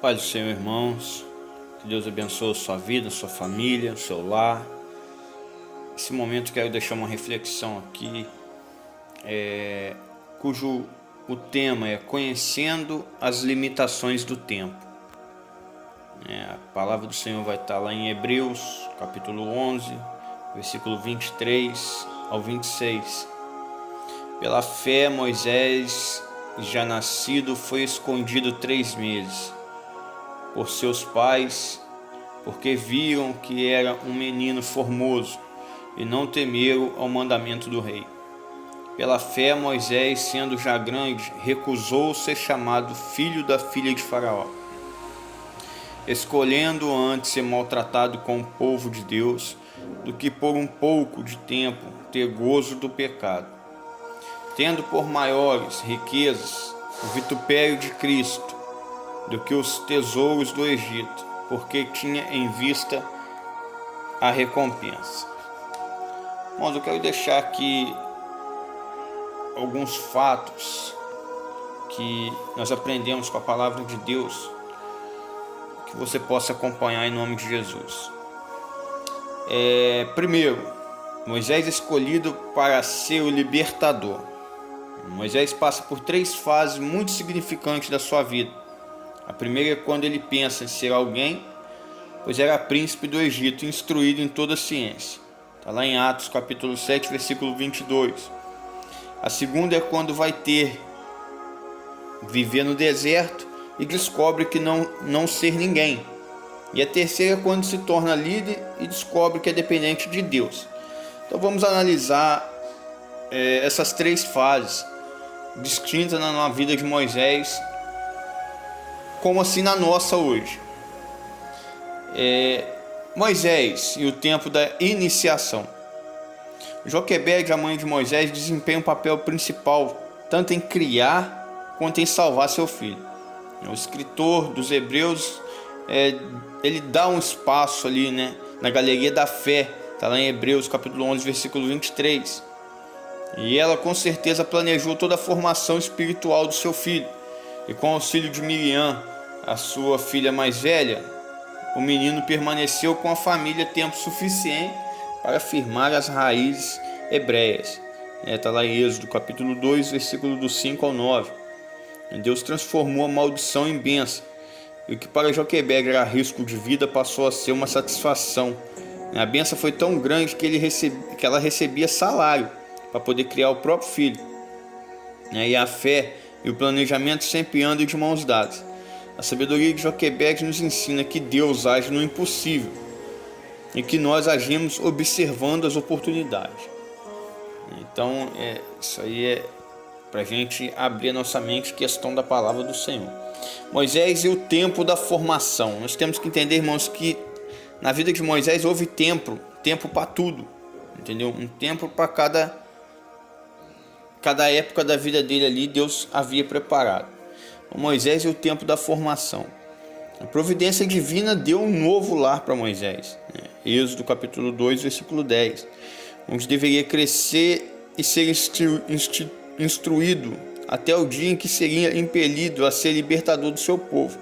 Pai do Senhor, irmãos, que Deus abençoe a sua vida, a sua família, o seu lar. Nesse momento quero deixar uma reflexão aqui, cujo o tema é conhecendo as limitações do tempo. A palavra do Senhor vai estar lá em Hebreus, capítulo 11, versículo 23 ao 26. Pela fé, Moisés, já nascido, foi escondido 3 meses por seus pais, porque viram que era um menino formoso e não temeram ao mandamento do rei. Pela fé, Moisés, sendo já grande, recusou ser chamado filho da filha de Faraó, escolhendo antes ser maltratado com o povo de Deus do que por um pouco de tempo ter gozo do pecado, tendo por maiores riquezas o vitupério de Cristo do que os tesouros do Egito, porque tinha em vista a recompensa. Irmãos, eu quero deixar aqui alguns fatos que nós aprendemos com a palavra de Deus, que você possa acompanhar em nome de Jesus. Primeiro, Moisés escolhido para ser o libertador. Moisés passa por 3 fases muito significantes da sua vida. A primeira é quando ele pensa em ser alguém, pois era príncipe do Egito, instruído em toda a ciência. Está lá em Atos capítulo 7, versículo 22. A segunda é quando vai viver no deserto e descobre que não ser ninguém. E a terceira é quando se torna líder e descobre que é dependente de Deus. Então vamos analisar essas 3 fases distintas na vida de Moisés, como assim na nossa hoje. Moisés e o tempo da iniciação. Joquebede, a mãe de Moisés, desempenha um papel principal tanto em criar quanto em salvar seu filho. O escritor dos Hebreus, ele dá um espaço ali, na galeria da fé. Está lá em Hebreus capítulo 11, versículo 23. E ela com certeza planejou toda a formação espiritual do seu filho. E com o auxílio de Miriam, a sua filha mais velha, o menino permaneceu com a família tempo suficiente para firmar as raízes hebreias. Está lá em Êxodo capítulo 2, versículo do 5 ao 9. Deus transformou a maldição em bênção. E o que para Joquebede era risco de vida passou a ser uma satisfação. A bênção foi tão grande que ela recebia salário para poder criar o próprio filho. E a fé e o planejamento sempre andam de mãos dadas. A sabedoria de Joquebede nos ensina que Deus age no impossível e que nós agimos observando as oportunidades. Então, isso aí é para a gente abrir a nossa mente, questão da palavra do Senhor. Moisés e o tempo da formação. Nós temos que entender, irmãos, que na vida de Moisés houve tempo para tudo, entendeu? Um tempo para cada época da vida dele ali, Deus havia preparado. Moisés e o tempo da formação. A providência divina deu um novo lar para Moisés. Êxodo capítulo 2, versículo 10. Onde deveria crescer e ser instruído até o dia em que seria impelido a ser libertador do seu povo.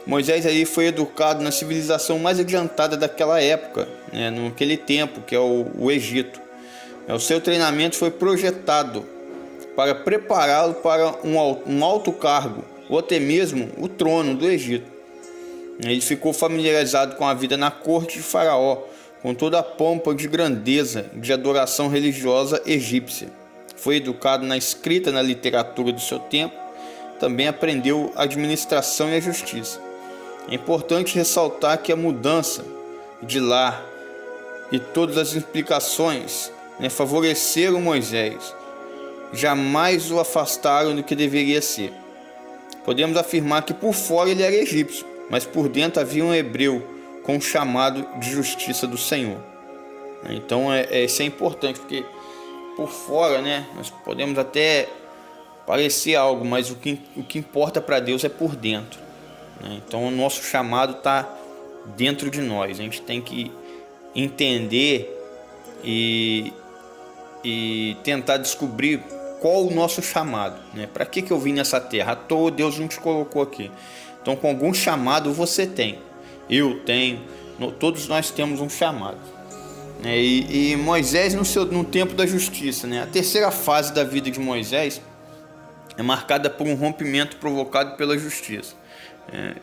Moisés aí foi educado na civilização mais adiantada daquela época, naquele tempo, que é o Egito. O seu treinamento foi projetado para prepará-lo para um alto cargo, ou até mesmo o trono do Egito. Ele ficou familiarizado com a vida na corte de Faraó, com toda a pompa de grandeza de adoração religiosa egípcia. Foi educado na escrita, na literatura do seu tempo, também aprendeu a administração e a justiça. É importante ressaltar que a mudança de lar e todas as implicações favoreceram Moisés, jamais o afastaram do que deveria ser. Podemos afirmar que por fora ele era egípcio, mas por dentro havia um hebreu com o chamado de justiça do Senhor. Então isso é importante, porque por fora nós podemos até parecer algo, mas o que importa para Deus é por dentro. Então o nosso chamado está dentro de nós. A gente tem que entender e tentar descobrir qual o nosso chamado, Para que eu vim nessa terra? À toa Deus não te colocou aqui. Então, com algum chamado você tem, eu tenho, todos nós temos um chamado. E Moisés no tempo da justiça, né? A terceira fase da vida de Moisés é marcada por um rompimento provocado pela justiça.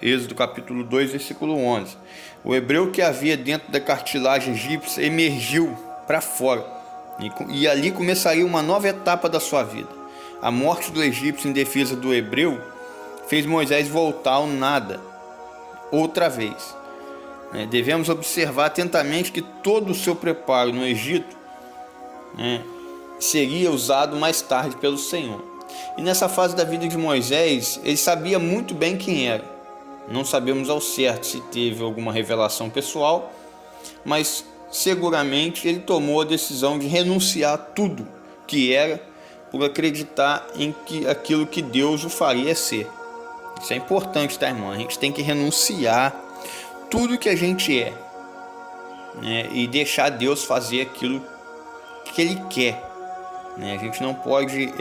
Êxodo capítulo 2, versículo 11. O hebreu que havia dentro da cartilagem egípcia emergiu para fora, e ali começaria uma nova etapa da sua vida. A morte do egípcio em defesa do hebreu fez Moisés voltar ao nada outra vez. Devemos observar atentamente que todo o seu preparo no Egito seria usado mais tarde pelo Senhor. E nessa fase da vida de Moisés, ele sabia muito bem quem era. Não sabemos ao certo se teve alguma revelação pessoal, mas seguramente ele tomou a decisão de renunciar a tudo que era por acreditar em aquilo que Deus o faria ser. Isso é importante, tá, irmão? A gente tem que renunciar tudo que a gente é, e deixar Deus fazer aquilo que Ele quer. A gente não pode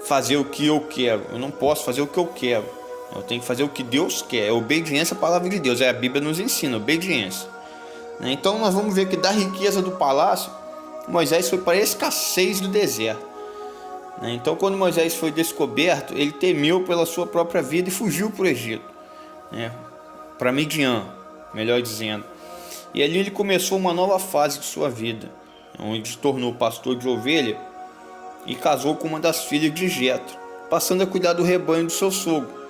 fazer o que eu quero. Eu não posso fazer o que eu quero. Eu tenho que fazer o que Deus quer. É obediência à palavra de Deus. A Bíblia nos ensina, obediência. Então nós vamos ver que da riqueza do palácio, Moisés foi para a escassez do deserto. Então quando Moisés foi descoberto, ele temeu pela sua própria vida e fugiu para o Egito, para Midian, melhor dizendo. E ali ele começou uma nova fase de sua vida, onde se tornou pastor de ovelha e casou com uma das filhas de Jetro, passando a cuidar do rebanho do seu sogro.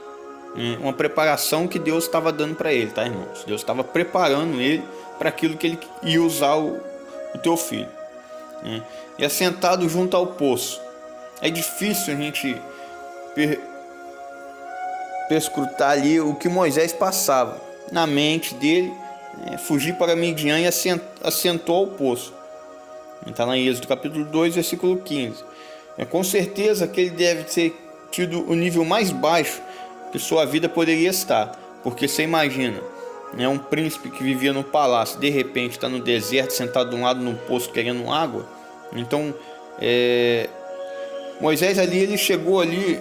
Uma preparação que Deus estava dando para ele, tá, irmãos? Deus estava preparando ele para aquilo que ele ia usar o teu filho. E assentado junto ao poço. É difícil a gente perscrutar ali o que Moisés passava na mente dele. Fugir para Midian e assentou ao poço. Está lá em Êxodo capítulo 2, versículo 15. Com certeza que ele deve ter tido o nível mais baixo que sua vida poderia estar, porque você imagina, um príncipe que vivia no palácio, de repente está no deserto, sentado de um lado num poço querendo água. Então Moisés ali, ele chegou ali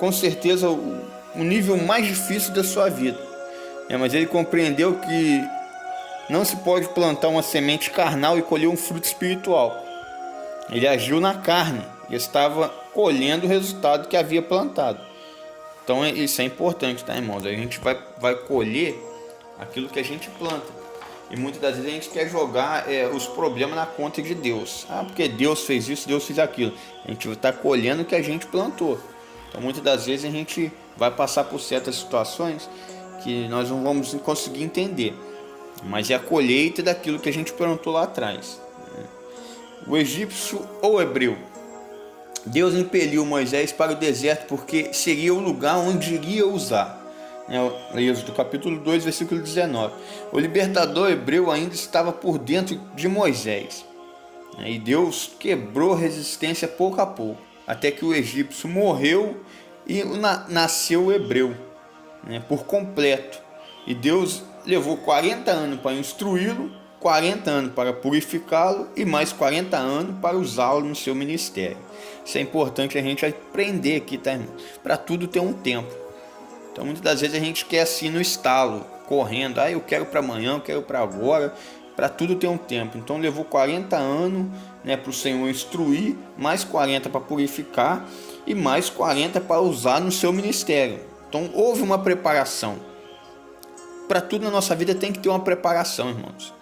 com certeza o nível mais difícil da sua vida, mas ele compreendeu que não se pode plantar uma semente carnal e colher um fruto espiritual. Ele agiu na carne e estava colhendo o resultado que havia plantado. Então isso é importante, tá, irmãos? A gente vai colher aquilo que a gente planta. E muitas das vezes a gente quer jogar os problemas na conta de Deus. Porque Deus fez isso, Deus fez aquilo. A gente está colhendo o que a gente plantou. Então muitas das vezes a gente vai passar por certas situações que nós não vamos conseguir entender. Mas é a colheita daquilo que a gente plantou lá atrás. O egípcio ou hebreu. Deus impeliu Moisés para o deserto porque seria o lugar onde iria usar. Êxodo capítulo 2, versículo 19. O libertador hebreu ainda estava por dentro de Moisés. E Deus quebrou resistência pouco a pouco, até que o egípcio morreu e nasceu o hebreu, por completo. E Deus levou 40 anos para instruí-lo, 40 anos para purificá-lo e mais 40 anos para usá-lo no seu ministério. Isso é importante a gente aprender aqui, tá, irmão? Para tudo ter um tempo. Então muitas das vezes a gente quer assim no estalo, correndo. Eu quero para amanhã, eu quero para agora. Para tudo ter um tempo. Então levou 40 anos para o Senhor instruir, mais 40 para purificar e mais 40 para usar no seu ministério. Então houve uma preparação. Para tudo na nossa vida tem que ter uma preparação, irmãos.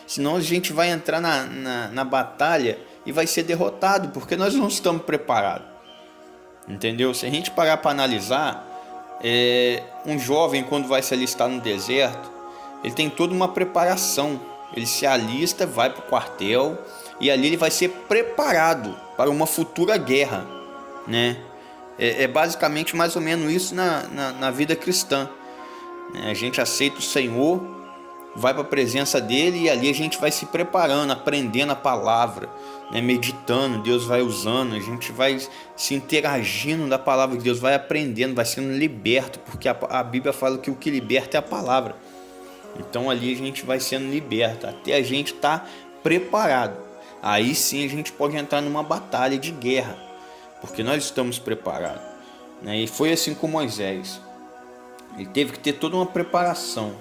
Senão a gente vai entrar na batalha e vai ser derrotado, porque nós não estamos preparados. Entendeu? Se a gente parar para analisar, um jovem quando vai se alistar no deserto, ele tem toda uma preparação. Ele se alista, vai para o quartel e ali ele vai ser preparado para uma futura guerra, É basicamente mais ou menos isso na vida cristã. A gente aceita o Senhor, vai para a presença dele e ali a gente vai se preparando, aprendendo a palavra, meditando, Deus vai usando, a gente vai se interagindo da palavra de Deus, vai aprendendo, vai sendo liberto, porque a Bíblia fala que o que liberta é a palavra. Então ali a gente vai sendo liberto, até a gente estar preparado. Aí sim a gente pode entrar numa batalha de guerra, porque nós estamos preparados. E foi assim com Moisés. Ele teve que ter toda uma preparação.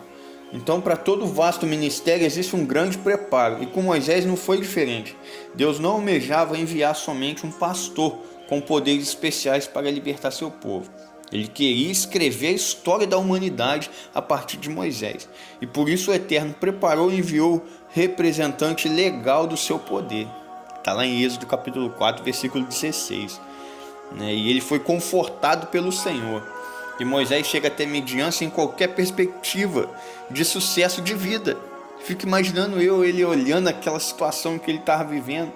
Então, para todo vasto ministério existe um grande preparo, e com Moisés não foi diferente. Deus não almejava enviar somente um pastor com poderes especiais para libertar seu povo. Ele queria escrever a história da humanidade a partir de Moisés. E por isso o Eterno preparou e enviou representante legal do seu poder. Está lá em Êxodo capítulo 4, versículo 16. E ele foi confortado pelo Senhor. E Moisés chega até Midian sem qualquer perspectiva de sucesso de vida. Fico imaginando ele olhando aquela situação que ele estava vivendo,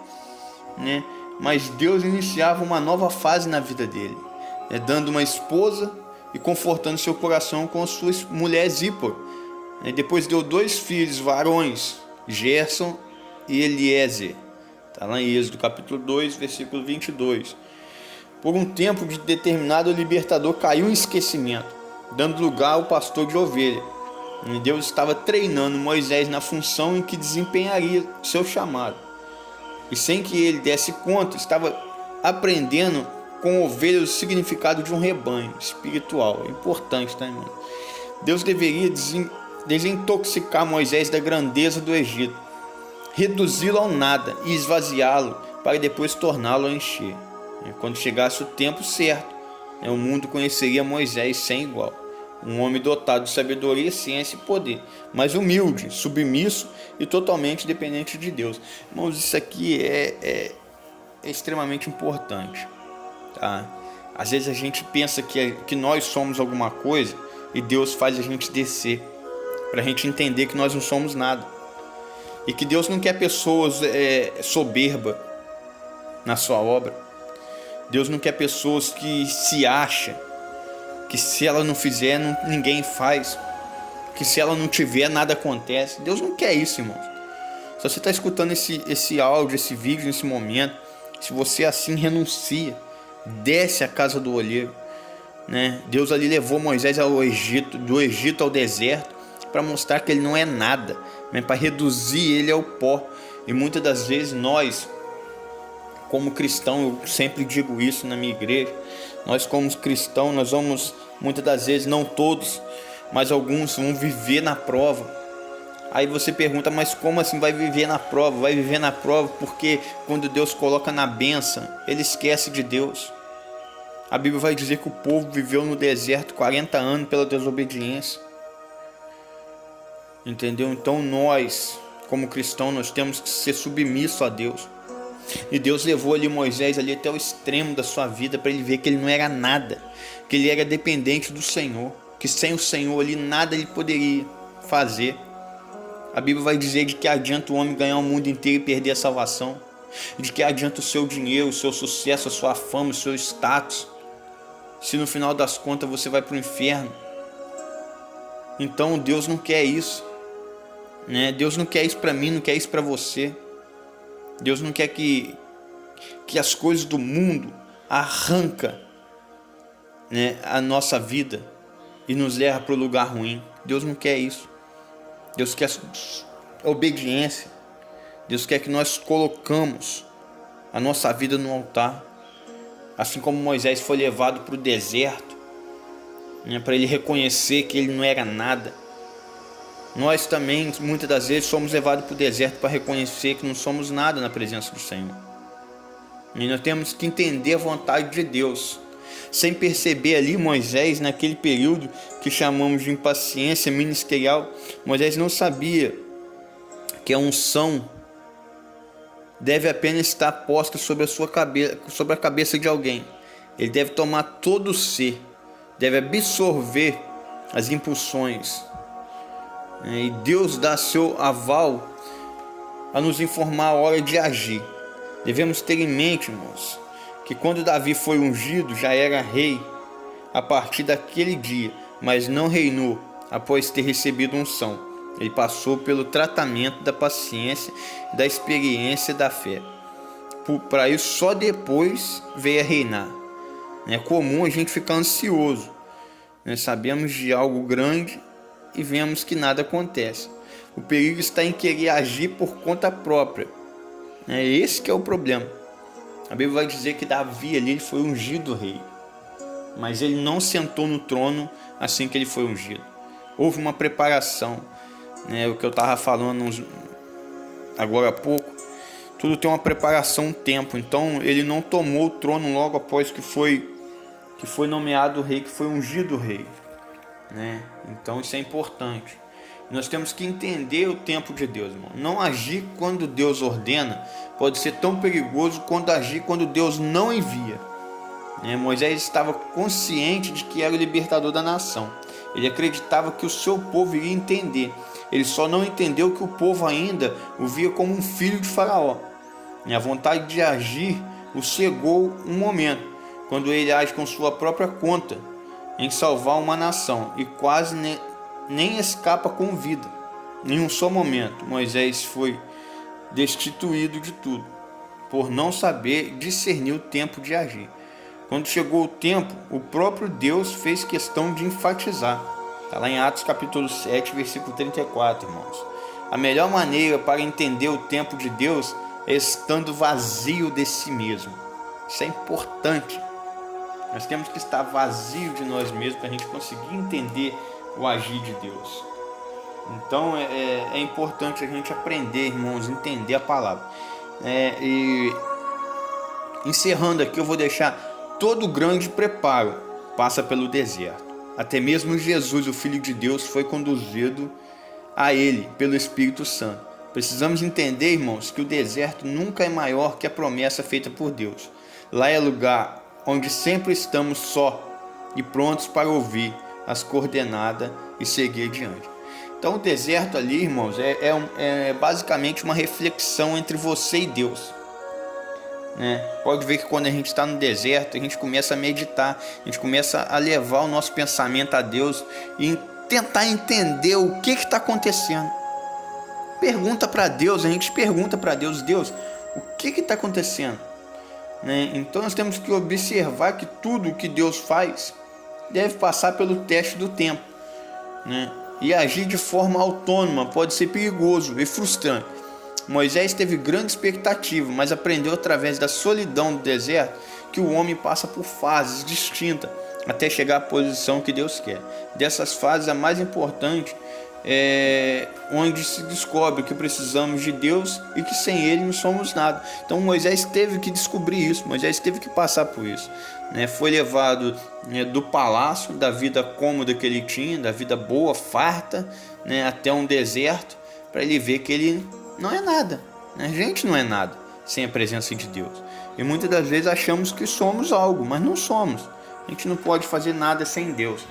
né? Mas Deus iniciava uma nova fase na vida dele, dando uma esposa e confortando seu coração com a sua mulher Zípora. Depois deu 2 filhos varões, Gerson e Eliezer. Está lá em Êxodo capítulo 2, versículo 22. Por um tempo determinado, o libertador caiu em esquecimento, dando lugar ao pastor de ovelha. E Deus estava treinando Moisés na função em que desempenharia seu chamado. E sem que ele desse conta, estava aprendendo com ovelhas o significado de um rebanho espiritual. É importante, tá, irmão? Deus deveria desintoxicar Moisés da grandeza do Egito, reduzi-lo ao nada e esvaziá-lo para depois torná-lo a encher. Quando chegasse o tempo certo, o mundo conheceria Moisés sem igual, um homem dotado de sabedoria, ciência e poder, mas humilde, submisso e totalmente dependente de Deus. Irmãos, isso aqui é extremamente importante, tá? Às vezes a gente pensa que nós somos alguma coisa e Deus faz a gente descer, para a gente entender que nós não somos nada, e que Deus não quer pessoas soberbas na sua obra. Deus não quer pessoas que se acham que se ela não fizer, ninguém faz, que se ela não tiver, nada acontece. Deus não quer isso, irmãos. Se você está escutando esse áudio, esse vídeo nesse momento, se você assim renuncia, desce a casa do olheiro, né? Deus ali levou Moisés ao Egito, do Egito ao deserto, para mostrar que ele não é nada, né? Para reduzir ele ao pó. E muitas das vezes nós, como cristão, eu sempre digo isso na minha igreja, nós como cristãos, nós vamos, muitas das vezes, não todos, mas alguns vão viver na prova. Aí você pergunta, mas como assim vai viver na prova? Vai viver na prova porque quando Deus coloca na bênção, ele esquece de Deus. A Bíblia vai dizer que o povo viveu no deserto 40 anos pela desobediência. Entendeu? Então nós, como cristãos, nós temos que ser submissos a Deus. E Deus levou ali Moisés ali até o extremo da sua vida para ele ver que ele não era nada, que ele era dependente do Senhor, que sem o Senhor ali nada ele poderia fazer. A Bíblia vai dizer de que adianta o homem ganhar o mundo inteiro e perder a salvação, de que adianta o seu dinheiro, o seu sucesso, a sua fama, o seu status, se no final das contas você vai para o inferno. Então Deus não quer isso, né? Deus não quer isso para mim, não quer isso para você. Deus não quer que as coisas do mundo arranca, né, a nossa vida e nos leva para o lugar ruim. Deus não quer isso. Deus quer obediência. Deus quer que nós colocamos a nossa vida no altar. Assim como Moisés foi levado para o deserto, né, para ele reconhecer que ele não era nada. Nós também, muitas das vezes, somos levados para o deserto para reconhecer que não somos nada na presença do Senhor. E nós temos que entender a vontade de Deus. Sem perceber ali, Moisés, naquele período que chamamos de impaciência ministerial, Moisés não sabia que a unção deve apenas estar posta sobre a sua cabeça, sobre a cabeça de alguém. Ele deve tomar todo o ser, deve absorver as impulsões. E Deus dá seu aval a nos informar a hora de agir. Devemos ter em mente, irmãos, que quando Davi foi ungido, já era rei a partir daquele dia, mas não reinou após ter recebido unção. Ele passou pelo tratamento da paciência, da experiência e da fé. Para isso, só depois veio a reinar. É comum a gente ficar ansioso. Sabemos de algo grande e vemos que nada acontece. O perigo está em querer agir por conta própria. Esse que é o problema. A Bíblia vai dizer que Davi ali foi ungido rei. mas ele não sentou no trono assim que ele foi ungido. Houve uma preparação, né? O que eu estava falando agora há pouco, tudo tem uma preparação, um tempo. Então ele não tomou o trono logo após que foi nomeado rei, que foi ungido rei, né? Então isso é importante. Nós temos que entender o tempo de Deus, irmão. Não agir quando Deus ordena pode ser tão perigoso quanto agir quando Deus não envia, né? Moisés estava consciente de que era o libertador da nação. Ele acreditava que o seu povo iria entender. Ele só não entendeu que o povo ainda o via como um filho de Faraó. E a vontade de agir o cegou um momento, quando ele age com sua própria conta em salvar uma nação e quase nem escapa com vida. Em um só momento, Moisés foi destituído de tudo, por não saber discernir o tempo de agir. Quando chegou o tempo, o próprio Deus fez questão de enfatizar. Está lá em Atos capítulo 7, versículo 34, irmãos. A melhor maneira para entender o tempo de Deus é estando vazio de si mesmo. Isso é importante. Nós temos que estar vazio de nós mesmos para a gente conseguir entender o agir de Deus. Então é importante a gente aprender, irmãos, entender a palavra. E encerrando aqui, eu vou deixar: todo grande preparo passa pelo deserto. Até mesmo Jesus, o Filho de Deus, foi conduzido a ele pelo Espírito Santo. Precisamos entender, irmãos, que o deserto nunca é maior que a promessa feita por Deus. Lá é lugar onde sempre estamos só e prontos para ouvir as coordenadas e seguir adiante. Então o deserto ali, irmãos, é basicamente uma reflexão entre você e Deus, né? Pode ver que quando a gente está no deserto, a gente começa a meditar, a gente começa a levar o nosso pensamento a Deus e tentar entender o que está acontecendo. Pergunta para Deus, a gente pergunta para Deus: Deus, o que está acontecendo? Né? Então nós temos que observar que tudo o que Deus faz deve passar pelo teste do tempo, né? E agir de forma autônoma pode ser perigoso e frustrante. Moisés teve grande expectativa, mas aprendeu através da solidão do deserto que o homem passa por fases distintas até chegar à posição que Deus quer. Dessas fases, a mais importante é onde se descobre que precisamos de Deus e que sem Ele não somos nada. Então Moisés teve que descobrir isso, Moisés teve que passar por isso, né? Foi levado, né, do palácio, da vida cômoda que ele tinha, da vida boa, farta, né, até um deserto, para ele ver que ele não é nada, né? A gente não é nada sem a presença de Deus. E muitas das vezes achamos que somos algo, mas não somos. A gente não pode fazer nada sem Deus.